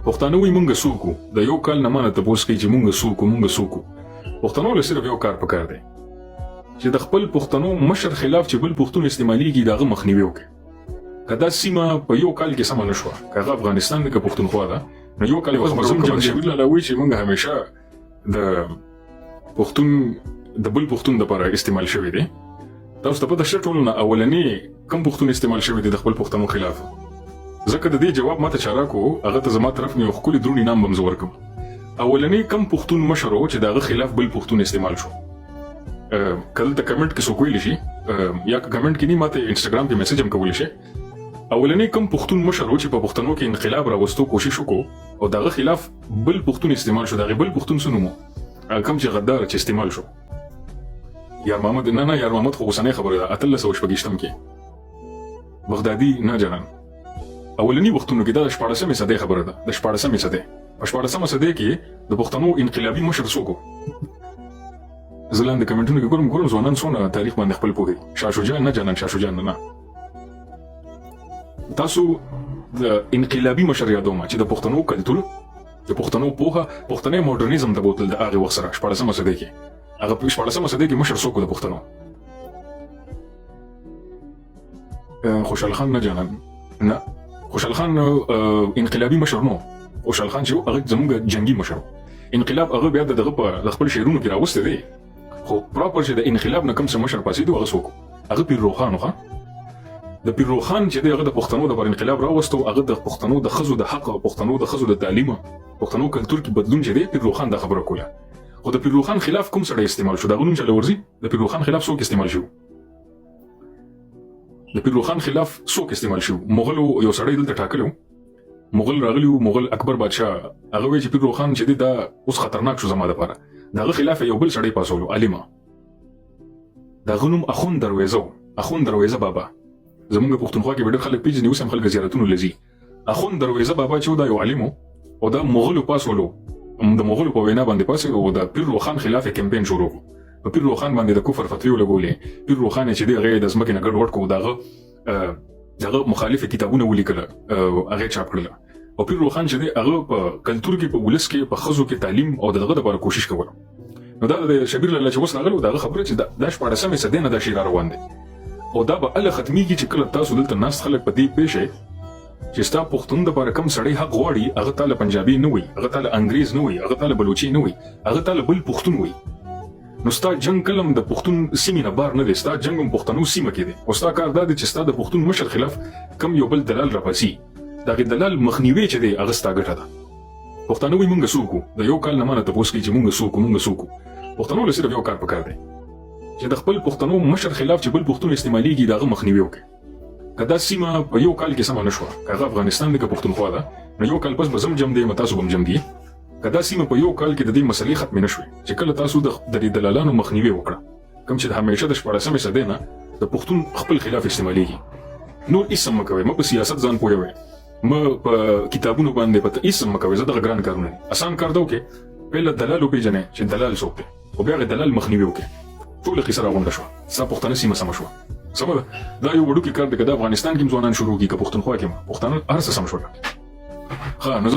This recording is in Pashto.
پښتانه وي مونږ سوکو د یو کال نه مانه تاسو کې چې مونږ سوکو پښتنو له صرف یو کار پکار دی چې د خپل پښتنو مشر خلاف چې بل پښتون استعماليږي دغه مخنیوي وکړي کدا سیمه په یو کال کې سم نه شو کغه افغانستان کې پښتونخوا ده نو یو کال په مزم جمهوریت لوي چې مونږ همیشه د پښتون د بل پښتون لپاره استعمال شوی دی تاسو ته په دغه ټولنه اولنی کم پښتون استعمال شوی دی د خپل پښتنو خلاف ځکه د دې جواب ماته چاره کو هغه ته زما طرف نه خپل درونی نام بم زور کوم اولنی کم پښتون مشر چې دغه خلاف بل پښتون استعمال شو کله ته کمنټ کې سو کولی شي یا کمنټ کې نه ماته انستګرام کې میسج هم کولی شي اولنی کم پښتون مشر چې په پښتنو کې انقلاب راوستو کوشش وکړو او دغه خلاف بل پښتون استعمال شو دغه بل پښتون سنومو کم چې غدار چې استعمال شو یار محمد نه یار محمد خو اوسنۍ خبره ده اتل سو شپږشتم کې بغدادي نه جنان اولنی وختونو کې دا 14مې صدې خبره ده د 14مې صدې په 14مې صدې کې د پښتنو انقلابي مشر څوک زلاند کمنټونو کې ګورم ځوانان څونه تاریخ باندې خپل پوهي شاه شجاع نه جنان شاه شجاع نه تاسو د انقلابي مشر یادوم چې د پښتنو کلتور د پښتنو پوهه پښتني موډرنیزم د بوتل د هغه وخت سره 14مې صدې کې هغه په 14مې صدې کې مشر څوک د پښتنو خوشحال خان نه جنان نه خوشحال خان انقلابي مشر نو خوشحال خان چې هغه زموږ جنگي مشر انقلاب هغه بیا د خپل شعرونو کې راوسته دی خو پراپر چې د انقلاب نه کوم څه مشر پاسې دی هغه څوک هغه پیر روخان خو د پیر روخان چې هغه د پښتنو د انقلاب راوستو هغه د پښتنو د خزو د حق او پښتنو د خزو د تعلیم پښتنو کلتور کې بدلون چې دی پیر روخان د خبره کوله خو د پیر روخان خلاف کوم سره استعمال شو دا غنوم چې لورځي د پیر روخان خلاف څوک استعمال شو د پیر روخان خلاف څوک استعمال شو مغل یو سړی دلته ټاکلو مغل راغلی مغل اکبر بادشاه هغه وی چې پیر روخان چې دا اوس خطرناک شو زما لپاره دغه خلاف یو بل سړی پاسولو عالمه دا غنوم اخون درویزه بابا زمونږ پښتونخوا کې ډېر خلک پیژني اوس هم خلک زیارتونو لذي اخون درویزه بابا چې دا یو عالمو او دا مغل پاسولو د مغل په وینا باندې پاسه او دا پیر روخان خلاف کمپاین شروع په پیر روخان باندې د کفر فتوی لګولې پیر روخان چې دی غیر د زمکه نه ګډ وډ کو دغه مخالف کتابونه ولیکل هغه چاپ کړل او پیر روخان چې دی هغه په کلتور کې په ولس کې په خزو کې تعلیم او دغه لپاره کوشش کوله نو دا د شبیر الله چې وسنغلو دغه خبره چې د 14مې صدې نه د شیر روان دي او دا به ال ختميږي چې کله تاسو دلته ناس خلک په دې پېښه چې ستا پښتون د لپاره کم سړی حق غواړي هغه تعالی پنجابي نه وي هغه تعالی انګريز نه وي هغه تعالی بلوچي نه وي هغه تعالی بل پښتون وي نو ستا جنگ کلم د پښتون سیمې نه بار نه دی ستا جنگ هم پښتنو سیمه کې دی او ستا کار دا دی چې ستا د پښتون مشر خلاف کم یو بل دلال راپاسي دغه دلال مخنیوي چې دی هغه ستا ګټه ده پښتنو وي مونږ سوکو د یو کال نه مانه تاسو کې چې مونږ سوکو پښتنو له صرف یو کار پکار دی چې د خپل پښتنو مشر خلاف چې بل پښتون استعماليږي دغه مخنیوي وکړي کدا سیمه په یو کال کې سم نه شو کغه افغانستان کې پښتونخوا ده نو یو کال پس بزم جمع دی متاسو بم جمع دی کدا سیمه په یو کال کې د دې مسلې ختم نه شوي چې کله تاسو د دلالانو مخنیوي وکړه کوم چې همیشه د 14مې صدې نه د پښتون خپل خلاف استعماليږي نور اسم مکوي م په سیاست ځان پوهوي م په کتابونو باندې پته اسم مکوي زه د ګران کارونه آسان کار دو کې پهله دلال پیژنې چې دلال څوک دی او بیا دلال مخنیوي وکړي ټول کې سره غونډه شو ستا پښتنه سیمه سم شو سمه دا یو وړوکی کار دی چې د افغانستان کې ځوانان شروع کی که پښتونخوا کې پښتانه هر څه سم شول ها